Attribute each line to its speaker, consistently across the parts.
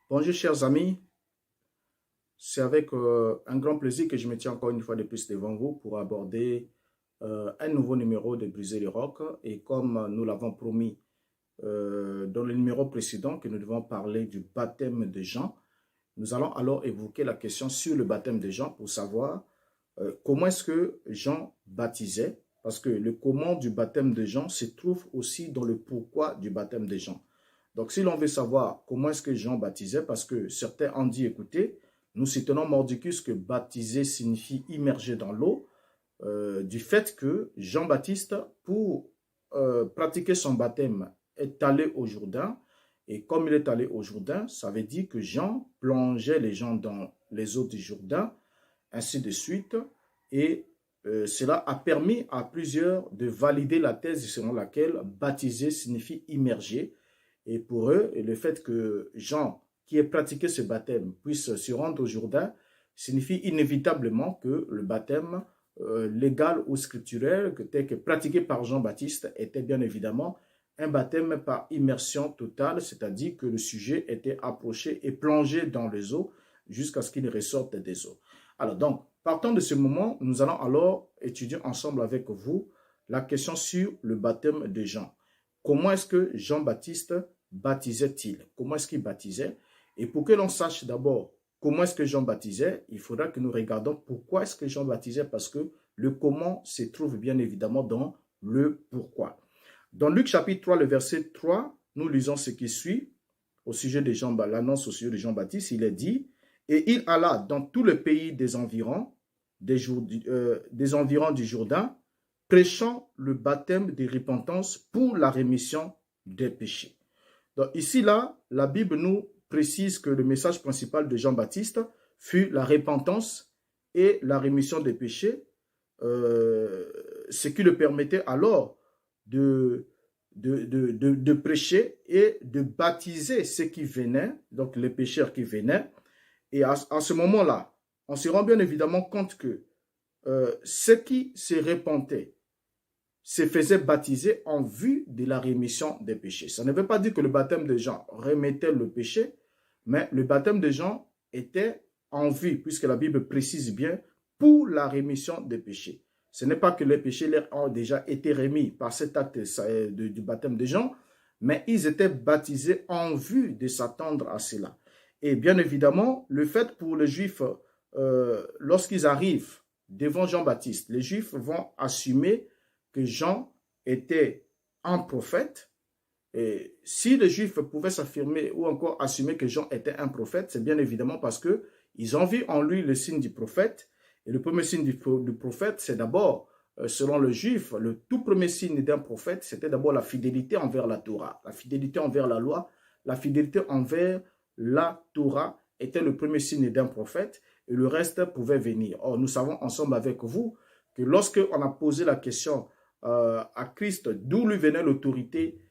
Speaker 1: Bonjour chers amis, c'est avec un grand plaisir que je me tiens encore une fois de plus devant vous pour aborder un nouveau numéro de Briser les rocs. Et comme nous l'avons promis dans le numéro précédent que nous devons parler du baptême de Jean, nous allons alors évoquer la question sur le baptême de Jean pour savoir comment est-ce que Jean baptisait, parce que le comment du baptême de Jean se trouve aussi dans le pourquoi du baptême de Jean. Donc, si l'on veut savoir comment est-ce que Jean baptisait, parce que certains ont dit, écoutez, nous soutenons Mordicus que baptiser signifie immerger dans l'eau, du fait que Jean-Baptiste, pour pratiquer son baptême, est allé au Jourdain, et comme il est allé au Jourdain, ça veut dire que Jean plongeait les gens dans les eaux du Jourdain, ainsi de suite, et cela a permis à plusieurs de valider la thèse selon laquelle baptiser signifie immerger. Et pour eux, le fait que Jean, qui ait pratiqué ce baptême, puisse se rendre au Jourdain, signifie inévitablement que le baptême légal ou scripturel, tel que pratiqué par Jean-Baptiste, était bien évidemment un baptême par immersion totale, c'est-à-dire que le sujet était approché et plongé dans les eaux jusqu'à ce qu'il ressorte des eaux. Alors donc, partant de ce moment, nous allons alors étudier ensemble avec vous la question sur le baptême de Jean. Comment est-ce que Jean-Baptiste baptisait-il? Comment est-ce qu'il baptisait? Et pour que l'on sache d'abord comment est-ce que Jean baptisait, il faudra que nous regardions pourquoi est-ce que Jean baptisait, parce que le comment se trouve bien évidemment dans le pourquoi. Dans Luc chapitre 3, le verset 3, nous lisons ce qui suit au sujet de Jean, l'annonce au sujet de Jean-Baptiste. Il est dit, et il alla dans tout le pays des environs du Jourdain, prêchant le baptême de repentance pour la rémission des péchés. Donc ici, là, la Bible nous précise que le message principal de Jean-Baptiste fut la repentance et la rémission des péchés, ce qui le permettait alors de prêcher et de baptiser ceux qui venaient, donc les pécheurs qui venaient. Et à ce moment-là, on se rend bien évidemment compte que ceux qui se repentaient se faisaient baptiser en vue de la rémission des péchés. Ça ne veut pas dire que le baptême de Jean remettait le péché, mais le baptême de Jean était en vue, puisque la Bible précise bien, pour la rémission des péchés. Ce n'est pas que les péchés leur ont déjà été remis par cet acte du baptême de Jean, mais ils étaient baptisés en vue de s'attendre à cela. Et bien évidemment, le fait pour les Juifs, lorsqu'ils arrivent devant Jean-Baptiste, les Juifs vont assumer que Jean était un prophète. Et si les Juifs pouvaient s'affirmer ou encore assumer que Jean était un prophète, c'est bien évidemment parce qu'ils ont vu en lui le signe du prophète. Et le premier signe du prophète, c'est d'abord, selon les Juifs, le tout premier signe d'un prophète, c'était d'abord la fidélité envers la Torah, la fidélité envers la loi, la fidélité envers la Torah était le premier signe d'un prophète et le reste pouvait venir. Or, nous savons ensemble avec vous que lorsqu'on a posé la question à Christ d'où lui venait l'autorité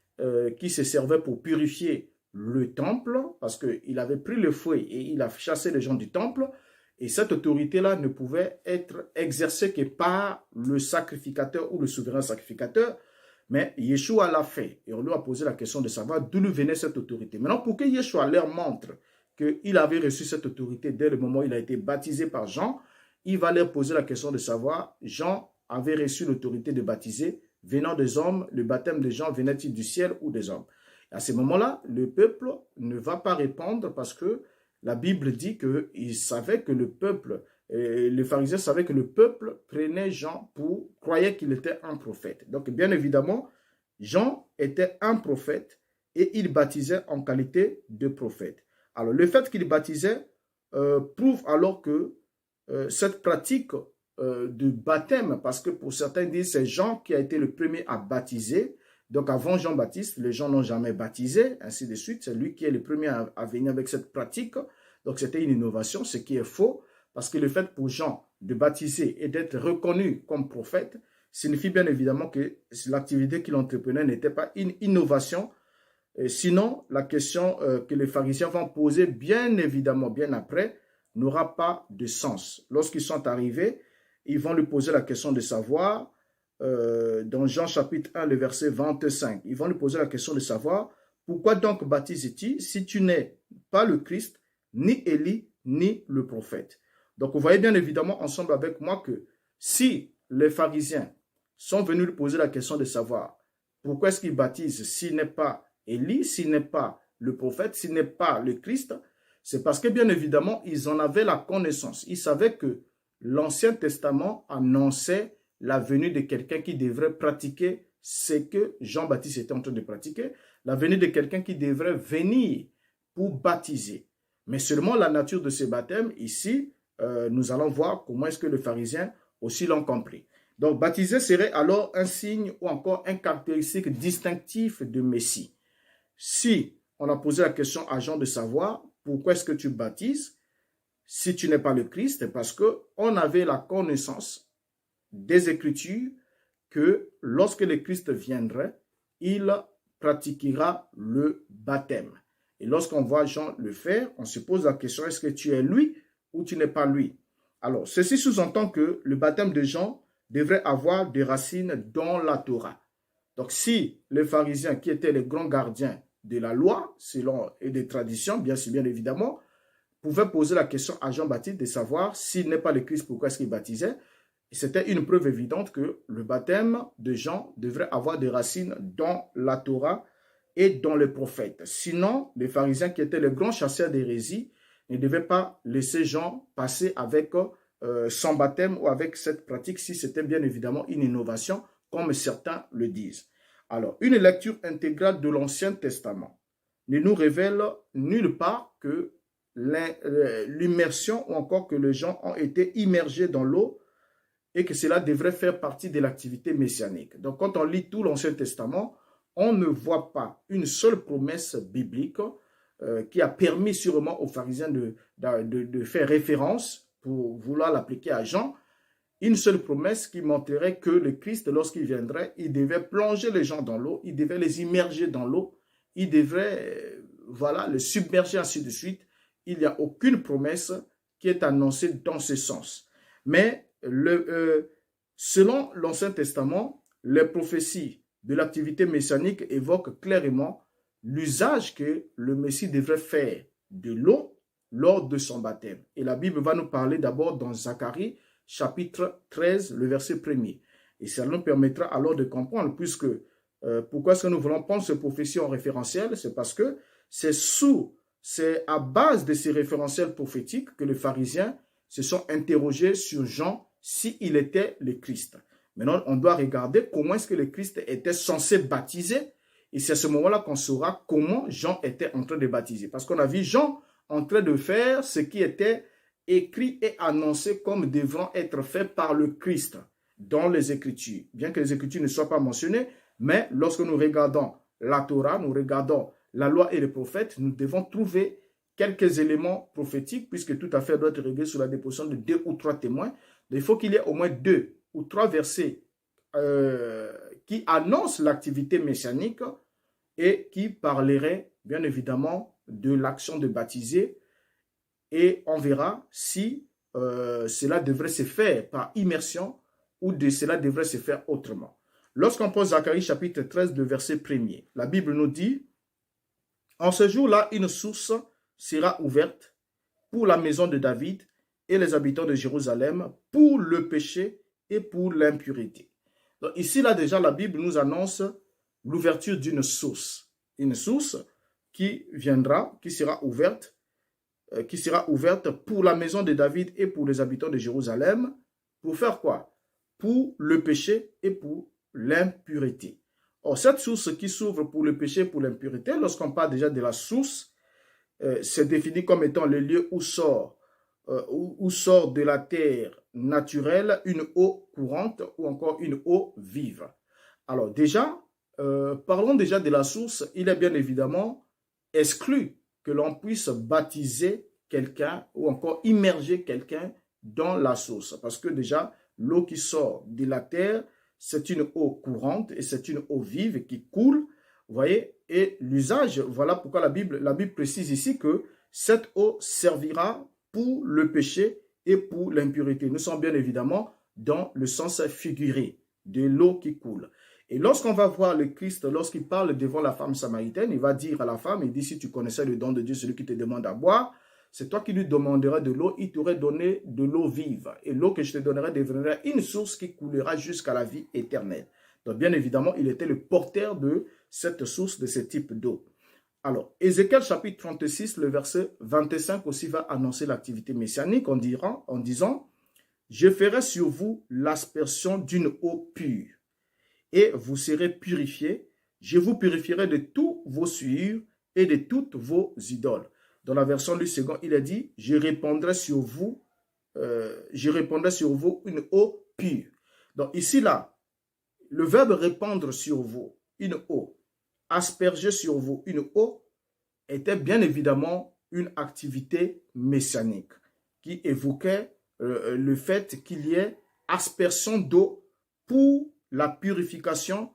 Speaker 1: qui se servait pour purifier le temple, parce qu'il avait pris le fouet et il a chassé les gens du temple, et cette autorité-là ne pouvait être exercée que par le sacrificateur ou le souverain sacrificateur, mais Yeshua l'a fait, et on lui a posé la question de savoir d'où lui venait cette autorité. Maintenant, pour que Yeshua leur montre qu'il avait reçu cette autorité dès le moment où il a été baptisé par Jean, il va leur poser la question de savoir, Jean avait reçu l'autorité de baptiser, venant des hommes, le baptême de Jean venait-il du ciel ou des hommes? À ce moment-là, le peuple ne va pas répondre parce que la Bible dit qu'il savait que le peuple, les pharisiens savaient que le peuple prenait Jean croyait qu'il était un prophète. Donc, bien évidemment, Jean était un prophète et il baptisait en qualité de prophète. Alors, le fait qu'il baptisait prouve alors que cette pratique de baptême, parce que pour certains disent c'est Jean qui a été le premier à baptiser. Donc avant Jean-Baptiste, les gens n'ont jamais baptisé, ainsi de suite. C'est lui qui est le premier à venir avec cette pratique. Donc c'était une innovation, ce qui est faux, parce que le fait pour Jean de baptiser et d'être reconnu comme prophète signifie bien évidemment que l'activité qu'il entreprenait n'était pas une innovation. Sinon, la question que les pharisiens vont poser bien évidemment bien après n'aura pas de sens. Lorsqu'ils sont arrivés, ils vont lui poser la question de savoir, dans Jean chapitre 1, le verset 25, ils vont lui poser la question de savoir, pourquoi donc baptises-tu si tu n'es pas le Christ, ni Élie, ni le prophète. Donc, vous voyez bien évidemment ensemble avec moi que si les pharisiens sont venus lui poser la question de savoir pourquoi est-ce qu'il baptise s'il n'est pas Élie, s'il n'est pas le prophète, s'il n'est pas le Christ, c'est parce que bien évidemment, ils en avaient la connaissance. Ils savaient que l'Ancien Testament annonçait la venue de quelqu'un qui devrait pratiquer ce que Jean-Baptiste était en train de pratiquer, la venue de quelqu'un qui devrait venir pour baptiser. Mais seulement la nature de ce baptême, ici, nous allons voir comment est-ce que les pharisiens aussi l'ont compris. Donc, baptiser serait alors un signe ou encore un caractéristique distinctif de Messie. Si on a posé la question à Jean de savoir pourquoi est-ce que tu baptises si tu n'es pas le Christ, parce qu'on avait la connaissance des Écritures que lorsque le Christ viendrait, il pratiquera le baptême. Et lorsqu'on voit Jean le faire, on se pose la question, est-ce que tu es lui ou tu n'es pas lui? Alors, ceci sous-entend que le baptême de Jean devrait avoir des racines dans la Torah. Donc, si les pharisiens, qui étaient les grands gardiens de la loi, selon et des traditions, bien évidemment, pouvaient poser la question à Jean-Baptiste de savoir s'il n'est pas le Christ, pourquoi est-ce qu'il baptisait. Et c'était une preuve évidente que le baptême de Jean devrait avoir des racines dans la Torah et dans les prophètes. Sinon, les pharisiens, qui étaient les grands chasseurs d'hérésie, ne devaient pas laisser Jean passer avec son baptême ou avec cette pratique si c'était bien évidemment une innovation, comme certains le disent. Alors, une lecture intégrale de l'Ancien Testament ne nous révèle nulle part que l'immersion ou encore que les gens ont été immergés dans l'eau et que cela devrait faire partie de l'activité messianique. Donc, quand on lit tout l'Ancien Testament, on ne voit pas une seule promesse biblique qui a permis sûrement aux pharisiens de faire référence pour vouloir l'appliquer à Jean. Une seule promesse qui montrerait que le Christ, lorsqu'il viendrait, il devait plonger les gens dans l'eau, il devait les immerger dans l'eau, il devrait les submerger, ainsi de suite. Il n'y a aucune promesse qui est annoncée dans ce sens. Mais selon l'Ancien Testament, les prophéties de l'activité messianique évoquent clairement l'usage que le Messie devrait faire de l'eau lors de son baptême. Et la Bible va nous parler d'abord dans Zacharie, chapitre 13, le verset 1er. Et ça nous permettra alors de comprendre, puisque pourquoi est-ce que nous voulons prendre ces prophéties en référentiel? C'est parce que c'est à base de ces référentiels prophétiques que les pharisiens se sont interrogés sur Jean s'il était le Christ. Maintenant, on doit regarder comment est-ce que le Christ était censé baptiser. Et c'est à ce moment-là qu'on saura comment Jean était en train de baptiser. Parce qu'on a vu Jean en train de faire ce qui était écrit et annoncé comme devant être fait par le Christ dans les Écritures. Bien que les Écritures ne soient pas mentionnées, mais lorsque nous regardons la Torah, nous regardons la loi et les prophètes, nous devons trouver quelques éléments prophétiques, puisque tout affaire doit être réglée sous la déposition de 2 ou 3 témoins. Donc, il faut qu'il y ait au moins 2 ou 3 versets qui annoncent l'activité messianique et qui parleraient bien évidemment de l'action de baptiser. Et on verra si cela devrait se faire par immersion ou cela devrait se faire autrement. Lorsqu'on pose Zacharie chapitre 13, le verset 1er, la Bible nous dit « En ce jour-là, une source sera ouverte pour la maison de David et les habitants de Jérusalem pour le péché et pour l'impureté. » Donc ici, là déjà, la Bible nous annonce l'ouverture d'une source. Une source qui viendra, qui sera ouverte pour la maison de David et pour les habitants de Jérusalem. Pour faire quoi? Pour le péché et pour l'impureté. Or, cette source qui s'ouvre pour le péché et pour l'impureté, lorsqu'on parle déjà de la source, c'est défini comme étant le lieu où sort de la terre naturelle une eau courante ou encore une eau vive. Alors déjà, parlons déjà de la source. Il est bien évidemment exclu que l'on puisse baptiser quelqu'un ou encore immerger quelqu'un dans la source. Parce que déjà, l'eau qui sort de la terre, c'est une eau courante et c'est une eau vive qui coule. Vous voyez, et l'usage, voilà pourquoi la Bible précise ici que cette eau servira pour le péché et pour l'impureté. Nous sommes bien évidemment dans le sens figuré de l'eau qui coule. Et lorsqu'on va voir le Christ, lorsqu'il parle devant la femme samaritaine, il va dire à la femme, il dit, si tu connaissais le don de Dieu, celui qui te demande à boire, c'est toi qui lui demanderas de l'eau, il t'aurait donné de l'eau vive. Et l'eau que je te donnerai deviendra une source qui coulera jusqu'à la vie éternelle. Donc bien évidemment, il était le porteur de cette source, de ce type d'eau. Alors, Ézéchiel chapitre 36, le verset 25 aussi va annoncer l'activité messianique en disant, « Je ferai sur vous l'aspersion d'une eau pure, et vous serez purifiés. Je vous purifierai de tous vos souillures et de toutes vos idoles. » Dans la version du second, il a dit, « Je répandrai sur vous une eau pure. » Donc ici, là, le verbe répandre sur vous une eau, asperger sur vous une eau, était bien évidemment une activité messianique qui évoquait le fait qu'il y ait aspersion d'eau pour la purification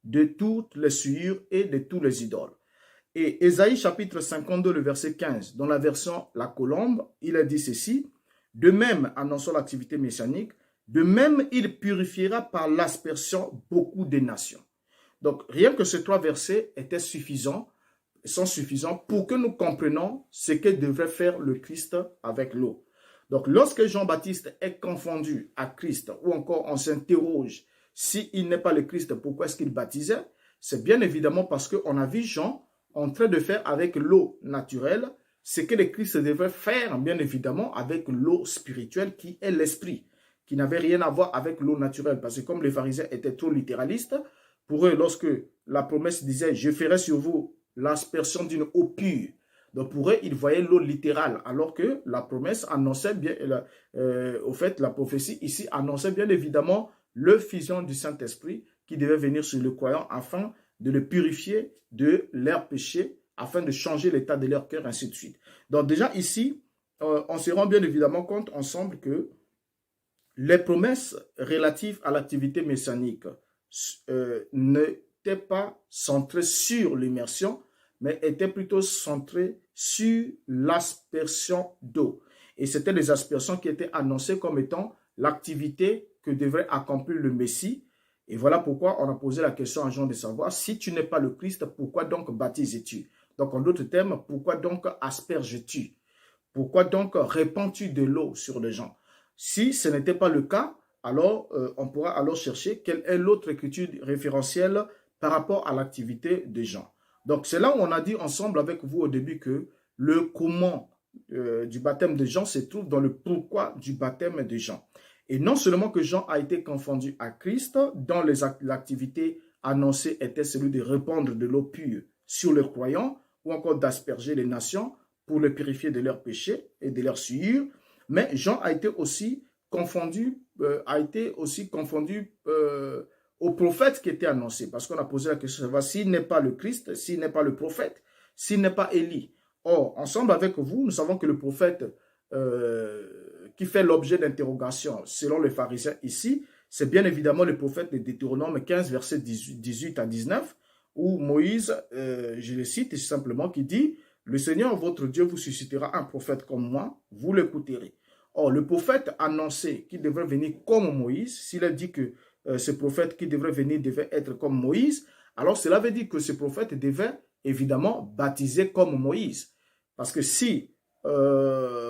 Speaker 1: de toutes les souillures et de tous les idoles. Et Ésaïe chapitre 52, le verset 15, dans la version La Colombe, il a dit ceci, « De même, annonçant l'activité messianique, de même il purifiera par l'aspersion beaucoup de nations. » Donc, rien que ces trois versets sont suffisants pour que nous comprenions ce que devrait faire le Christ avec l'eau. Donc, lorsque Jean-Baptiste est confondu à Christ, ou encore on s'interroge s'il n'est pas le Christ, pourquoi est-ce qu'il baptisait? C'est bien évidemment parce qu'on a vu Jean en train de faire avec l'eau naturelle ce que le Christ devrait faire, bien évidemment, avec l'eau spirituelle qui est l'esprit, qui n'avait rien à voir avec l'eau naturelle. Parce que comme les pharisiens étaient trop littéralistes, pour eux, lorsque la promesse disait « Je ferai sur vous l'aspersion d'une eau pure », donc pour eux, ils voyaient l'eau littérale, alors que la promesse annonçait bien, au fait, la prophétie ici annonçait bien évidemment le fusion du Saint-Esprit qui devait venir sur le croyant afin de le purifier de leurs péchés, afin de changer l'état de leur cœur, ainsi de suite. Donc déjà ici, on se rend bien évidemment compte ensemble que les promesses relatives à l'activité messianique n'étaient pas centrées sur l'immersion, mais étaient plutôt centrées sur l'aspersion d'eau. Et c'était des aspersions qui étaient annoncées comme étant l'activité que devrait accomplir le Messie. Et voilà pourquoi on a posé la question à Jean de savoir, si tu n'es pas le Christ, pourquoi donc baptises-tu? Donc en d'autres termes, pourquoi donc asperges-tu? Pourquoi donc répands-tu de l'eau sur les gens? Si ce n'était pas le cas, alors on pourra alors chercher quelle est l'autre écriture référentielle par rapport à l'activité de Jean. Donc c'est là où on a dit ensemble avec vous au début que le comment du baptême de Jean se trouve dans le pourquoi du baptême de Jean. Et non seulement que Jean a été confondu à Christ, dont l'activité annoncée était celui de répandre de l'eau pure sur les croyants, ou encore d'asperger les nations pour les purifier de leurs péchés et de leurs souillures, mais Jean a été aussi confondu, au prophète qui était annoncé, parce qu'on a posé la question, s'il n'est pas le Christ, s'il n'est pas le prophète, s'il n'est pas Élie. Or, ensemble avec vous, nous savons que le prophète qui fait l'objet d'interrogation selon les pharisiens ici, c'est bien évidemment le prophète de Deutéronome 15, versets 18 à 19, où Moïse, je le cite simplement, qui dit « Le Seigneur votre Dieu vous suscitera un prophète comme moi, vous l'écouterez. » Or, le prophète annonçait qu'il devrait venir comme Moïse. S'il a dit que ce prophète qui devrait venir devait être comme Moïse, alors cela veut dire que ce prophète devait évidemment baptiser comme Moïse. Parce que si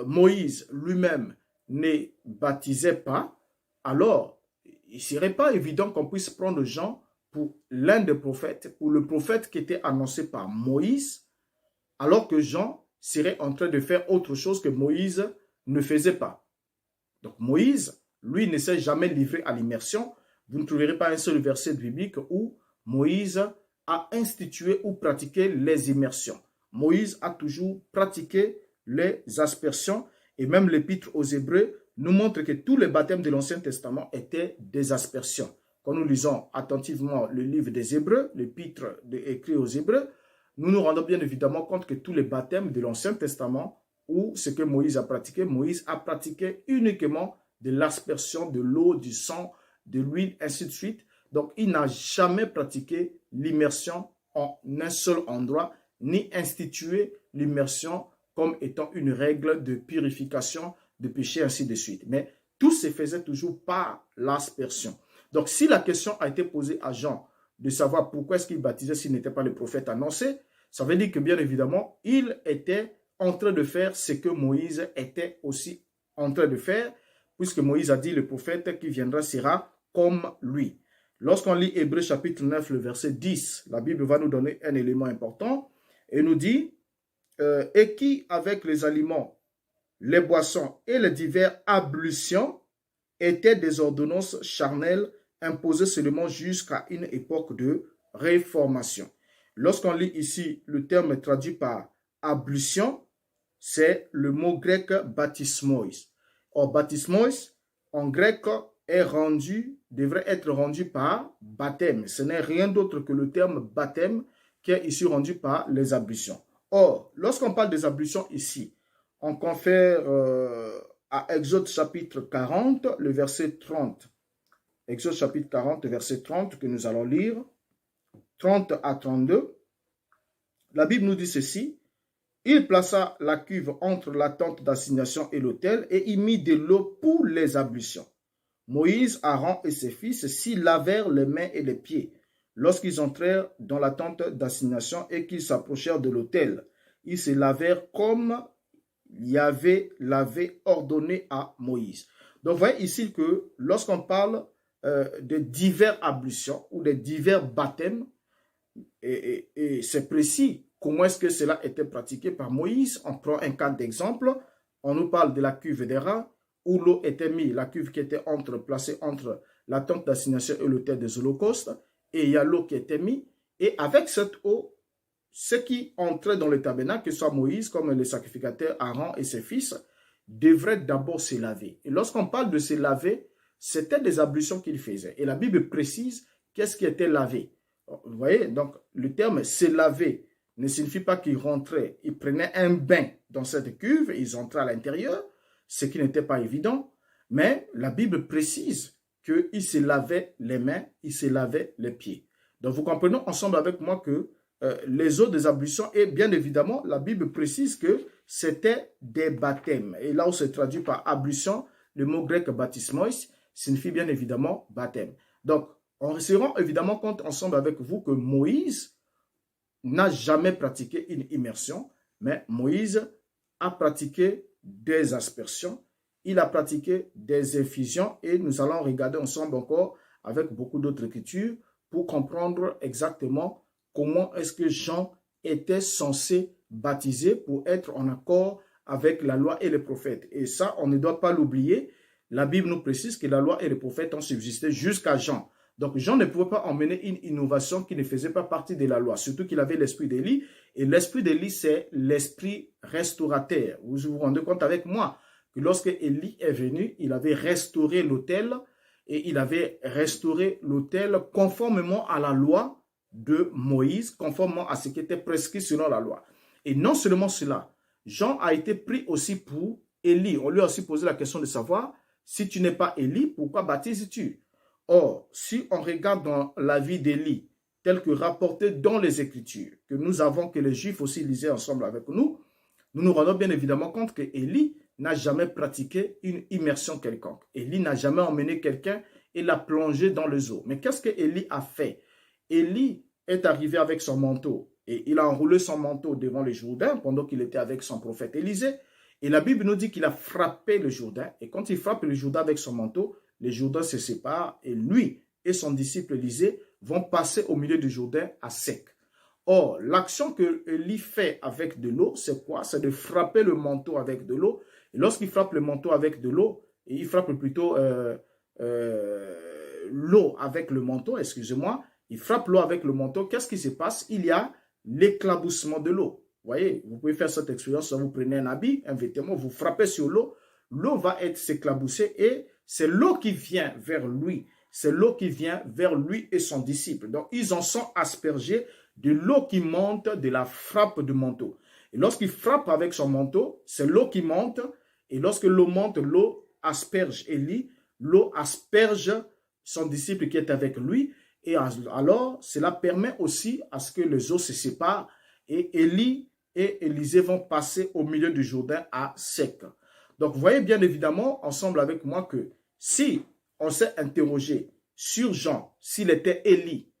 Speaker 1: Moïse lui-même ne baptisait pas, alors il ne serait pas évident qu'on puisse prendre Jean pour l'un des prophètes, pour le prophète qui était annoncé par Moïse, alors que Jean serait en train de faire autre chose que Moïse ne faisait pas. Donc Moïse, lui, ne s'est jamais livré à l'immersion. Vous ne trouverez pas un seul verset biblique où Moïse a institué ou pratiqué les immersions. Moïse a toujours pratiqué les aspersions et même l'épître aux Hébreux nous montre que tous les baptêmes de l'Ancien Testament étaient des aspersions. Quand nous lisons attentivement le livre des Hébreux, l'épître écrit aux Hébreux, nous nous rendons bien évidemment compte que tous les baptêmes de l'Ancien Testament ou ce que Moïse a pratiqué uniquement de l'aspersion de l'eau, du sang, de l'huile, ainsi de suite. Donc, il n'a jamais pratiqué l'immersion en un seul endroit, ni institué l'immersion comme étant une règle de purification de péché, ainsi de suite. Mais tout se faisait toujours par l'aspersion. Donc, si la question a été posée à Jean de savoir pourquoi est-ce qu'il baptisait s'il n'était pas le prophète annoncé, ça veut dire que bien évidemment, il était en train de faire ce que Moïse était aussi en train de faire, puisque Moïse a dit le prophète qui viendra sera comme lui. Lorsqu'on lit Hébreux chapitre 9, le verset 10, la Bible va nous donner un élément important et nous dit et qui, avec les aliments, les boissons et les divers ablutions, étaient des ordonnances charnelles imposées seulement jusqu'à une époque de réformation. Lorsqu'on lit ici le terme traduit par ablution, c'est le mot grec baptismois. Or, baptismois, en grec, devrait être rendu par baptême. Ce n'est rien d'autre que le terme baptême qui est ici rendu par les ablutions. Or, lorsqu'on parle des ablutions ici, on confère à Exode chapitre 40, le verset 30. Exode chapitre 40, verset 30 que nous allons lire, 30 à 32. La Bible nous dit ceci. Il plaça la cuve entre la tente d'assignation et l'autel et y mit de l'eau pour les ablutions. Moïse, Aaron et ses fils s'y lavèrent les mains et les pieds lorsqu'ils entrèrent dans la tente d'assignation et qu'ils s'approchèrent de l'autel. Ils se lavèrent comme Yahvé l'avait ordonné à Moïse. Donc, vous voyez ici que lorsqu'on parle de divers ablutions ou de divers baptêmes, et c'est précis comment est-ce que cela était pratiqué par Moïse. On prend un cas d'exemple, on nous parle de la cuve d'Héra, où l'eau était mise, la cuve qui était placée entre la tente d'assignation et l'autel des holocaustes, et il y a l'eau qui était mise, et avec cette eau, ceux qui entraient dans le tabernacle, que ce soit Moïse, comme les sacrificateurs Aaron et ses fils, devraient d'abord se laver. Et lorsqu'on parle de se laver, c'était des ablutions qu'ils faisaient. Et la Bible précise qu'est-ce qui était lavé. Vous voyez, donc le terme se laver ne signifie pas qu'ils rentraient, ils prenaient un bain dans cette cuve, ils entraient à l'intérieur, ce qui n'était pas évident, mais la Bible précise qu'ils se lavaient les mains, ils se lavaient les pieds. Donc vous comprenez ensemble avec moi que les eaux des ablutions, et bien évidemment, la Bible précise que c'était des baptêmes. Et là où c'est traduit par ablution, le mot grec baptismois signifie bien évidemment baptême. Donc, on se rend évidemment compte ensemble avec vous que Moïse n'a jamais pratiqué une immersion, mais Moïse a pratiqué des aspersions, il a pratiqué des infusions et nous allons regarder ensemble encore avec beaucoup d'autres écritures pour comprendre exactement comment est-ce que Jean était censé baptiser pour être en accord avec la loi et les prophètes. Et ça, on ne doit pas l'oublier. La Bible nous précise que la loi et les prophètes ont subsisté jusqu'à Jean. Donc Jean ne pouvait pas emmener une innovation qui ne faisait pas partie de la loi, surtout qu'il avait l'esprit d'Élie. Et l'esprit d'Élie, c'est l'esprit restaurateur. Vous vous rendez compte avec moi que lorsque Élie est venu, il avait restauré l'autel et il avait restauré l'autel conformément à la loi de Moïse, conformément à ce qui était prescrit selon la loi. Et non seulement cela, Jean a été pris aussi pour Élie. On lui a aussi posé la question de savoir, si tu n'es pas Élie, pourquoi baptises-tu? Or, si on regarde dans la vie d'Élie, tel que rapporté dans les Écritures, que nous avons, que les Juifs aussi lisaient ensemble avec nous, nous nous rendons bien évidemment compte que Élie n'a jamais pratiqué une immersion quelconque. Élie n'a jamais emmené quelqu'un et l'a plongé dans les eaux. Mais qu'est-ce que Élie a fait? Élie est arrivé avec son manteau et il a enroulé son manteau devant le Jourdain pendant qu'il était avec son prophète Élisée. Et la Bible nous dit qu'il a frappé le Jourdain. Et quand il frappe le Jourdain avec son manteau, les Jourdains se séparent et lui et son disciple Élisée vont passer au milieu du Jourdain à sec. Or, l'action que Élie fait avec de l'eau, c'est quoi? C'est de frapper le manteau avec de l'eau. Et lorsqu'il frappe le manteau avec de l'eau, et il frappe plutôt l'eau avec le manteau, excusez-moi, il frappe l'eau avec le manteau, qu'est-ce qui se passe? Il y a l'éclaboussement de l'eau. Vous voyez, vous pouvez faire cette expérience, vous prenez un habit, un vêtement, vous frappez sur l'eau, l'eau va être s'éclabousser et c'est l'eau qui vient vers lui. C'est l'eau qui vient vers lui et son disciple. Donc, ils en sont aspergés de l'eau qui monte de la frappe du manteau. Et lorsqu'il frappe avec son manteau, c'est l'eau qui monte. Et lorsque l'eau monte, l'eau asperge Élie, l'eau asperge son disciple qui est avec lui. Et alors, cela permet aussi à ce que les eaux se séparent. Et Élie et Élisée vont passer au milieu du Jourdain à sec. Donc, vous voyez bien évidemment, ensemble avec moi, que si on s'est interrogé sur Jean, s'il était Élie,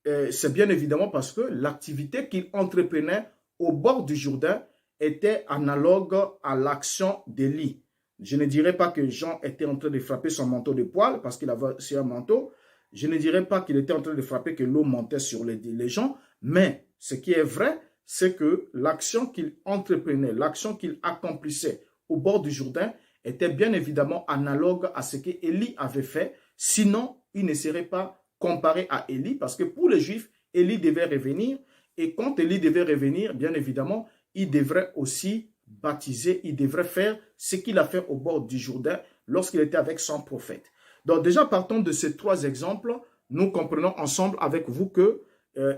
Speaker 1: c'est bien évidemment parce que l'activité qu'il entreprenait au bord du Jourdain était analogue à l'action d'Élie. Je ne dirais pas que Jean était en train de frapper son manteau de poil parce qu'il avait sur un manteau. Je ne dirais pas qu'il était en train de frapper que l'eau montait sur les gens. Mais ce qui est vrai, c'est que l'action qu'il entreprenait, l'action qu'il accomplissait au bord du Jourdain était bien évidemment analogue à ce qu'Élie avait fait. Sinon, il ne serait pas comparé à Élie parce que pour les Juifs, Élie devait revenir. Et quand Élie devait revenir, bien évidemment, il devrait aussi baptiser, il devrait faire ce qu'il a fait au bord du Jourdain lorsqu'il était avec son prophète. Donc déjà, partant de ces trois exemples, nous comprenons ensemble avec vous que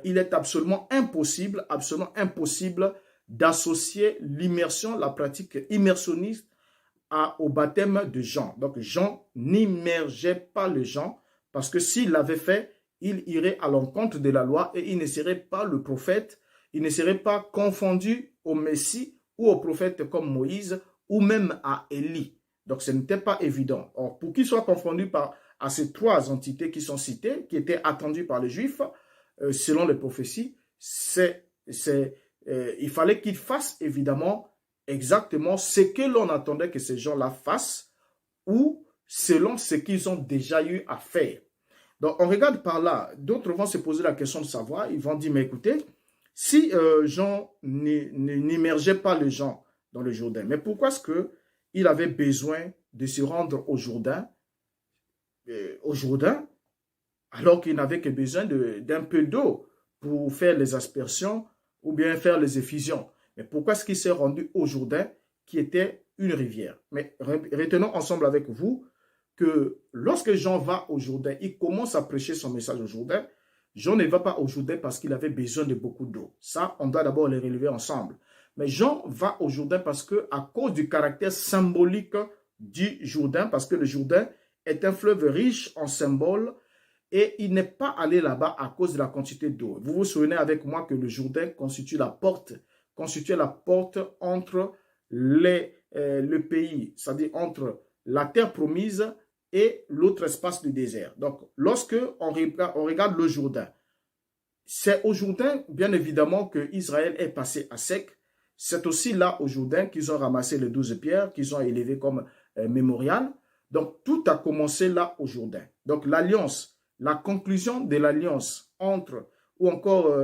Speaker 1: il est absolument impossible d'associer l'immersion, la pratique immersionniste au baptême de Jean. Donc Jean n'immergeait pas les gens parce que s'il l'avait fait, il irait à l'encontre de la loi et il ne serait pas le prophète, il ne serait pas confondu au Messie ou au prophète comme Moïse ou même à Élie. Donc ce n'était pas évident. Or, pour qu'il soit confondu à ces trois entités qui sont citées, qui étaient attendues par les Juifs, selon les prophéties, il fallait qu'il fasse évidemment exactement ce que l'on attendait que ces gens-là fassent ou selon ce qu'ils ont déjà eu à faire. Donc, on regarde par là, d'autres vont se poser la question de savoir, ils vont dire, mais écoutez, si Jean n'immergeait pas les gens dans le Jourdain, mais pourquoi est-ce qu'il avait besoin de se rendre au Jourdain alors qu'il n'avait que besoin d'un peu d'eau pour faire les aspersions ou bien faire les effusions? Mais pourquoi est-ce qu'il s'est rendu au Jourdain qui était une rivière? Mais retenons ensemble avec vous que lorsque Jean va au Jourdain, il commence à prêcher son message au Jourdain. Jean ne va pas au Jourdain parce qu'il avait besoin de beaucoup d'eau. Ça, on doit d'abord les relever ensemble. Mais Jean va au Jourdain parce que, à cause du caractère symbolique du Jourdain, parce que le Jourdain est un fleuve riche en symboles et il n'est pas allé là-bas à cause de la quantité d'eau. Vous vous souvenez avec moi que le Jourdain constituait la porte entre le pays, c'est-à-dire entre la terre promise et l'autre espace du désert. Donc, lorsque on regarde le Jourdain, c'est au Jourdain, bien évidemment, que Israël est passé à sec. C'est aussi là au Jourdain qu'ils ont ramassé les 12 pierres, qu'ils ont élevées comme mémorial. Donc, tout a commencé là au Jourdain. Donc, l'alliance, la conclusion de l'alliance entre, ou encore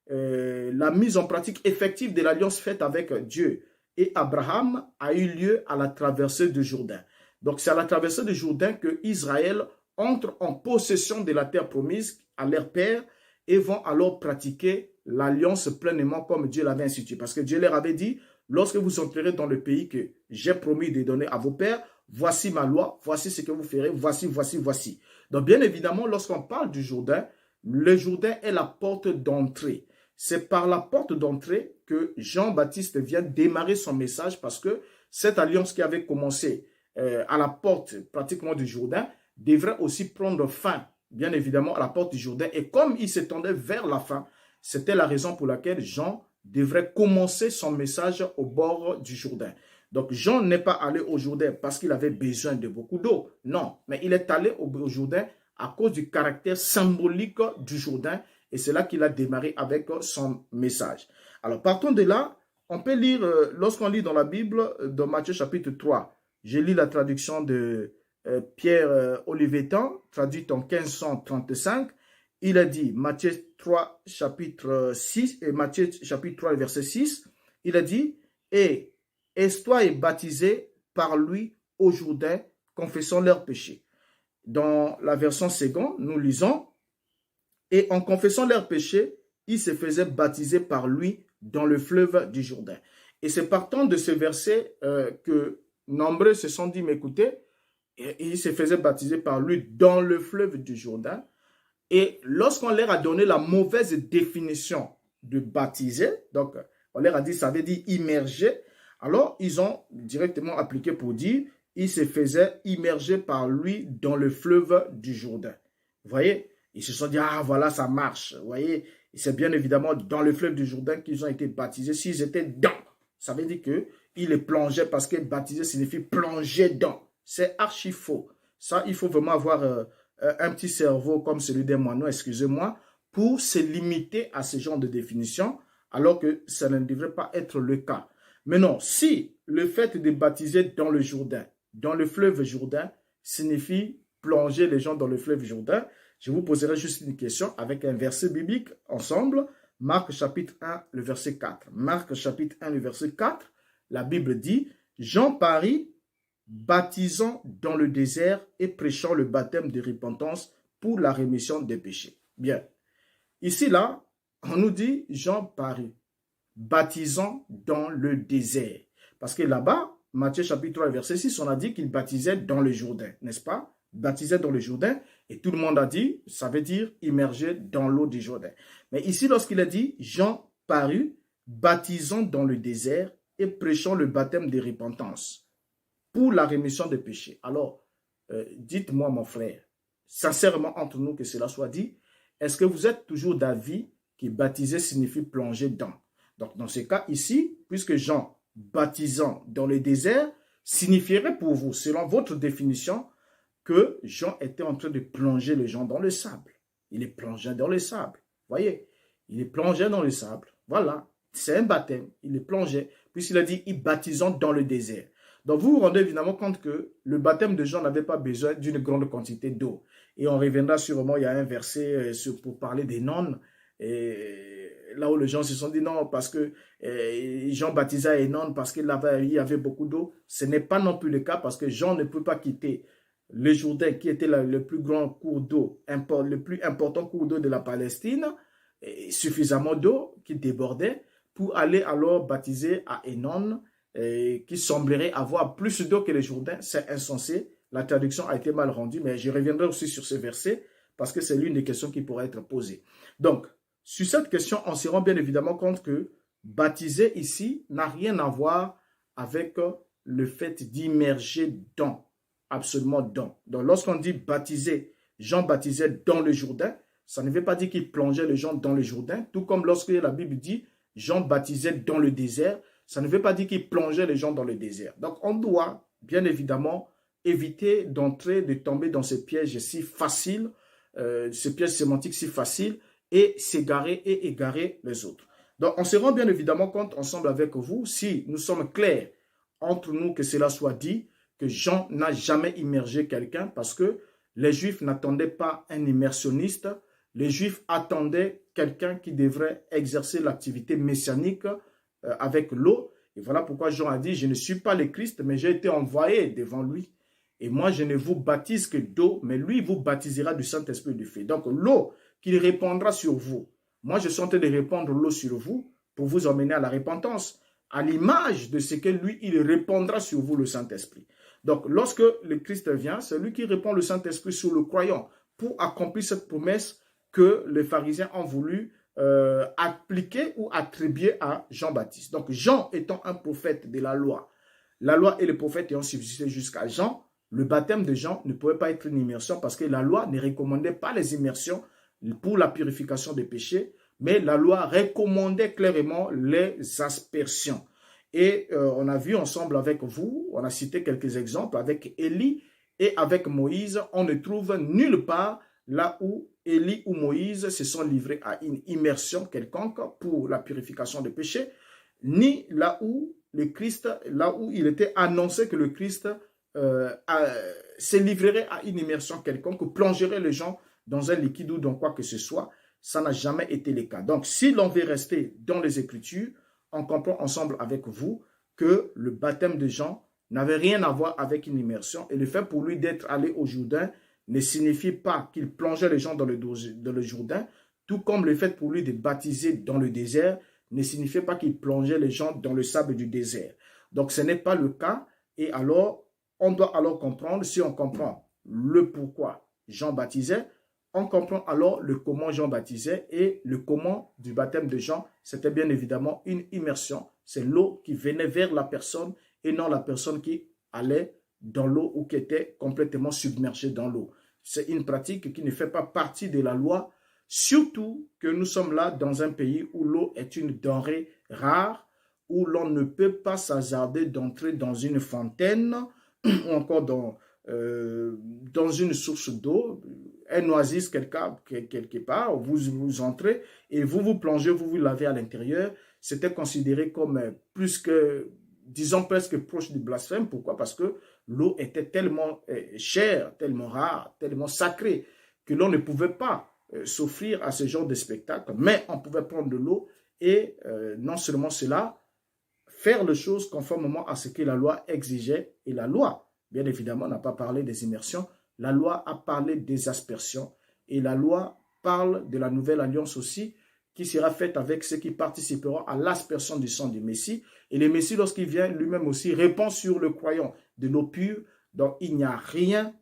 Speaker 1: la mise en pratique effective de l'alliance faite avec Dieu et Abraham a eu lieu à la traversée du Jourdain. Donc, c'est à la traversée du Jourdain que Israël entre en possession de la terre promise à leur père et vont alors pratiquer l'alliance pleinement comme Dieu l'avait institué. Parce que Dieu leur avait dit, lorsque vous entrerez dans le pays que j'ai promis de donner à vos pères, voici ma loi, voici ce que vous ferez, voici. Donc, bien évidemment, lorsqu'on parle du Jourdain, le Jourdain est la porte d'entrée. C'est par la porte d'entrée que Jean-Baptiste vient démarrer son message parce que cette alliance qui avait commencé à la porte pratiquement du Jourdain devrait aussi prendre fin, bien évidemment, à la porte du Jourdain. Et comme il s'étendait vers la fin, c'était la raison pour laquelle Jean devrait commencer son message au bord du Jourdain. Donc, Jean n'est pas allé au Jourdain parce qu'il avait besoin de beaucoup d'eau. Non, mais il est allé au Jourdain à cause du caractère symbolique du Jourdain. Et c'est là qu'il a démarré avec son message. Alors, partons de là, on peut lire, lorsqu'on lit dans la Bible, dans Matthieu chapitre 3, je lis la traduction de Pierre Olivetan, traduite en 1535. Il a dit, Matthieu 3, chapitre 6, et Matthieu chapitre 3, verset 6, il a dit, et toi est baptisé par lui au Jourdain, confessant leurs péchés. Dans la version seconde, nous lisons, et en confessant leurs péchés, ils se faisaient baptiser par lui dans le fleuve du Jourdain. Et c'est partant de ce verset que nombreux se sont dit, mais écoutez, ils se faisaient baptiser par lui dans le fleuve du Jourdain. Et lorsqu'on leur a donné la mauvaise définition de baptiser, donc on leur a dit, ça veut dire immerger, alors ils ont directement appliqué pour dire, ils se faisaient immerger par lui dans le fleuve du Jourdain. Vous voyez, ils se sont dit, ah voilà, ça marche. Vous voyez, c'est bien évidemment dans le fleuve du Jourdain qu'ils ont été baptisés. S'ils étaient dans, ça veut dire qu'ils les plongeaient parce que baptiser signifie plonger dans. C'est archi faux. Ça, il faut vraiment avoir un petit cerveau comme celui des moineaux, excusez-moi, pour se limiter à ce genre de définition, alors que ça ne devrait pas être le cas. Mais non, si le fait de baptiser dans le Jourdain, dans le fleuve Jourdain, signifie plonger les gens dans le fleuve Jourdain, je vous poserai juste une question avec un verset biblique ensemble. Marc chapitre 1, le verset 4. Marc chapitre 1, le verset 4, la Bible dit, Jean parut baptisant dans le désert et prêchant le baptême de repentance pour la rémission des péchés. Bien. Ici, là, on nous dit Jean parut baptisant dans le désert. Parce que là-bas, Matthieu chapitre 3, verset 6, on a dit qu'il baptisait dans le Jourdain, n'est-ce pas? Baptisait dans le Jourdain, et tout le monde a dit, ça veut dire immerger dans l'eau du Jourdain. Mais ici, lorsqu'il a dit Jean parut baptisant dans le désert et prêchant le baptême de repentance pour la rémission des péchés. Alors, dites-moi, mon frère, sincèrement entre nous que cela soit dit, est-ce que vous êtes toujours d'avis que baptiser signifie plonger dans? Donc, dans ce cas ici, puisque Jean baptisant dans le désert signifierait pour vous, selon votre définition, que Jean était en train de plonger les gens dans le sable. Il est plongé dans le sable. Voyez, il est plongé dans le sable. Voilà, c'est un baptême. Il est plongé, puisqu'il a dit, il baptisant dans le désert. Donc, vous vous rendez évidemment compte que le baptême de Jean n'avait pas besoin d'une grande quantité d'eau. Et on reviendra sûrement, il y a un verset pour parler des nonnes. Et là où les gens se sont dit non, parce que Jean baptisait Hénon parce qu'il y avait beaucoup d'eau. Ce n'est pas non plus le cas parce que Jean ne peut pas quitter le Jourdain qui était le plus grand cours d'eau, le plus important cours d'eau de la Palestine, et suffisamment d'eau qui débordait pour aller alors baptiser à Hénon, qui semblerait avoir plus d'eau que le Jourdain. C'est insensé. La traduction a été mal rendue, mais je reviendrai aussi sur ce verset parce que c'est l'une des questions qui pourrait être posée. Donc, sur cette question, on se rend bien évidemment compte que baptiser ici n'a rien à voir avec le fait d'immerger dans, absolument dans. Donc, lorsqu'on dit baptiser, Jean baptisait dans le Jourdain, ça ne veut pas dire qu'il plongeait les gens dans le Jourdain, tout comme lorsque la Bible dit Jean baptisait dans le désert, ça ne veut pas dire qu'il plongeait les gens dans le désert. Donc, on doit bien évidemment éviter d'entrer, de tomber dans ces pièges si faciles, ces pièges sémantiques si faciles, et s'égarer et égarer les autres. Donc, on se rend bien évidemment compte ensemble avec vous, si nous sommes clairs entre nous que cela soit dit, que Jean n'a jamais immergé quelqu'un parce que les Juifs n'attendaient pas un immersionniste, les Juifs attendaient quelqu'un qui devrait exercer l'activité messianique avec l'eau. Et voilà pourquoi Jean a dit, je ne suis pas le Christ, mais j'ai été envoyé devant lui. Et moi, je ne vous baptise que d'eau, mais lui vous baptisera du Saint-Esprit de feu. Donc, l'eau qu'il répandra sur vous. Moi, je suis en train de répandre l'eau sur vous pour vous emmener à la repentance, à l'image de ce que lui, il répandra sur vous le Saint-Esprit. Donc, lorsque le Christ vient, c'est lui qui répand le Saint-Esprit sur le croyant pour accomplir cette promesse que les pharisiens ont voulu appliquer ou attribuer à Jean-Baptiste. Donc, Jean étant un prophète de la loi et les prophètes ayant subsisté jusqu'à Jean, le baptême de Jean ne pouvait pas être une immersion parce que la loi ne recommandait pas les immersions pour la purification des péchés, mais la loi recommandait clairement les aspersions. Et on a vu ensemble avec vous, on a cité quelques exemples, avec Élie et avec Moïse, on ne trouve nulle part là où Élie ou Moïse se sont livrés à une immersion quelconque pour la purification des péchés, ni là où le Christ, là où il était annoncé que le Christ se livrerait à une immersion quelconque, plongerait les gens dans un liquide ou dans quoi que ce soit. Ça n'a jamais été le cas. Donc, si l'on veut rester dans les Écritures, on comprend ensemble avec vous que le baptême de Jean n'avait rien à voir avec une immersion. Et le fait pour lui d'être allé au Jourdain ne signifie pas qu'il plongeait les gens dans le Jourdain, tout comme le fait pour lui de baptiser dans le désert ne signifiait pas qu'il plongeait les gens dans le sable du désert. Donc, ce n'est pas le cas. Et alors, on doit alors comprendre, si on comprend le pourquoi Jean baptisait, on comprend alors le comment Jean baptisait et le comment du baptême de Jean, c'était bien évidemment une immersion. C'est l'eau qui venait vers la personne et non la personne qui allait dans l'eau ou qui était complètement submergée dans l'eau. C'est une pratique qui ne fait pas partie de la loi, surtout que nous sommes là dans un pays où l'eau est une denrée rare, où l'on ne peut pas s'hasarder d'entrer dans une fontaine ou encore dans une source d'eau, un oasis quelque part, vous entrez et vous plongez, vous lavez à l'intérieur. C'était considéré comme plus que, disons presque proche du blasphème. Pourquoi? Parce que l'eau était tellement chère, tellement rare, tellement sacrée, que l'on ne pouvait pas s'offrir à ce genre de spectacle, mais on pouvait prendre de l'eau et non seulement cela, faire les choses conformément à ce que la loi exigeait. Et la loi, bien évidemment, n'a pas parlé des immersions, la loi a parlé des aspersions et la loi parle de la nouvelle alliance aussi qui sera faite avec ceux qui participeront à l'aspersion du sang du Messie. Et le Messie, lorsqu'il vient lui-même aussi, répand sur le croyant de l'eau pure. Donc, il n'y a rien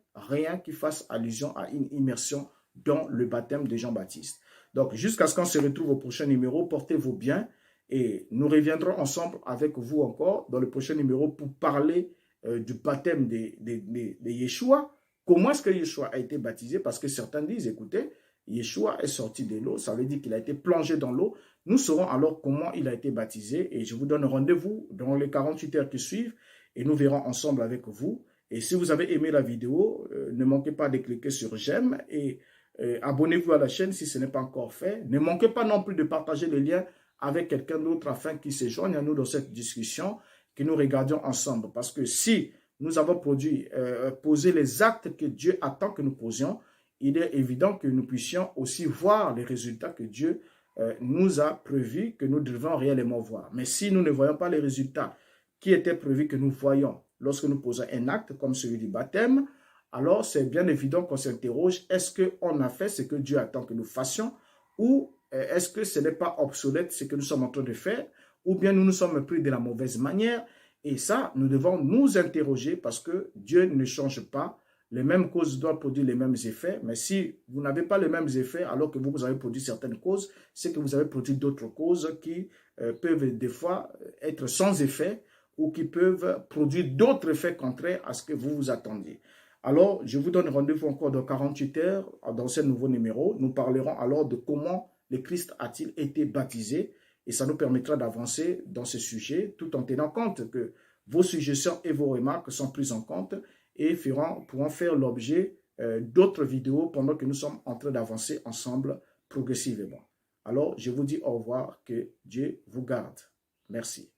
Speaker 1: qui fasse allusion à une immersion dans le baptême de Jean-Baptiste. Donc, jusqu'à ce qu'on se retrouve au prochain numéro, portez-vous bien et nous reviendrons ensemble avec vous encore dans le prochain numéro pour parler du baptême de Yeshua. Comment est-ce que Yeshua a été baptisé? Parce que certains disent, écoutez, Yeshua est sorti de l'eau, ça veut dire qu'il a été plongé dans l'eau. Nous saurons alors comment il a été baptisé et je vous donne rendez-vous dans les 48 heures qui suivent et nous verrons ensemble avec vous. Et si vous avez aimé la vidéo, ne manquez pas de cliquer sur j'aime et abonnez-vous à la chaîne si ce n'est pas encore fait. Ne manquez pas non plus de partager le lien avec quelqu'un d'autre afin qu'il se joigne à nous dans cette discussion, que nous regardions ensemble. Parce que si nous avons posé les actes que Dieu attend que nous posions, il est évident que nous puissions aussi voir les résultats que Dieu nous a prévus, que nous devons réellement voir. Mais si nous ne voyons pas les résultats qui étaient prévus que nous voyons lorsque nous posons un acte comme celui du baptême, alors c'est bien évident qu'on s'interroge, est-ce qu'on a fait ce que Dieu attend que nous fassions ou est-ce que ce n'est pas obsolète ce que nous sommes en train de faire ou bien nous nous sommes pris de la mauvaise manière? Et ça, nous devons nous interroger parce que Dieu ne change pas. Les mêmes causes doivent produire les mêmes effets. Mais si vous n'avez pas les mêmes effets alors que vous avez produit certaines causes, c'est que vous avez produit d'autres causes qui peuvent des fois être sans effet ou qui peuvent produire d'autres effets contraires à ce que vous vous attendiez. Alors, je vous donne rendez-vous encore dans 48 heures dans ce nouveau numéro. Nous parlerons alors de comment le Christ a-t-il été baptisé et ça nous permettra d'avancer dans ce sujet tout en tenant compte que vos suggestions et vos remarques sont prises en compte et pourront faire l'objet d'autres vidéos pendant que nous sommes en train d'avancer ensemble progressivement. Alors, je vous dis au revoir, que Dieu vous garde. Merci.